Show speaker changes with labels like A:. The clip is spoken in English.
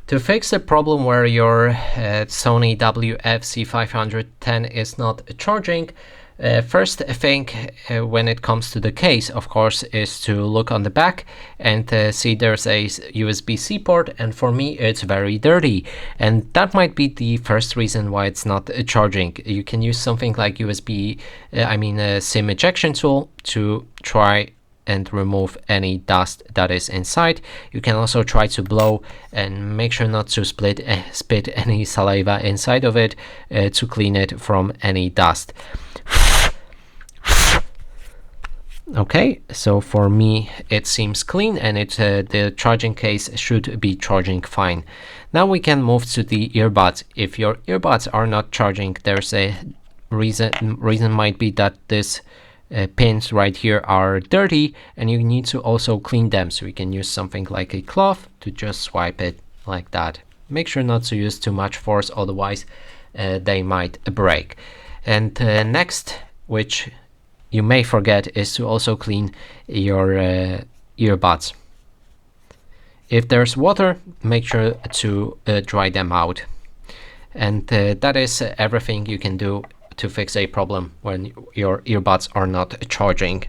A: To fix the problem where your Sony WF-C510 is not charging, first thing when it comes to the case, of course, is to look on the back and see there's a USB-C port, and for me it's very dirty, and that might be the first reason why it's not charging. You can use something like USB, SIM ejection tool to try and remove any dust that is inside. You can also try to blow and make sure not to spit any saliva inside of it to clean it from any dust. Okay, so for me it seems clean, and the charging case should be charging fine. Now we can move to the earbuds. If your earbuds are not charging, there's a reason might be that this pins right here are dirty, and you need to also clean them. So you can use something like a cloth to just swipe it like that. Make sure not to use too much force, otherwise they might break. And next, which you may forget, is to also clean your earbuds. If there's water, make sure to dry them out. And that is everything you can do to fix a problem when your earbuds are not charging.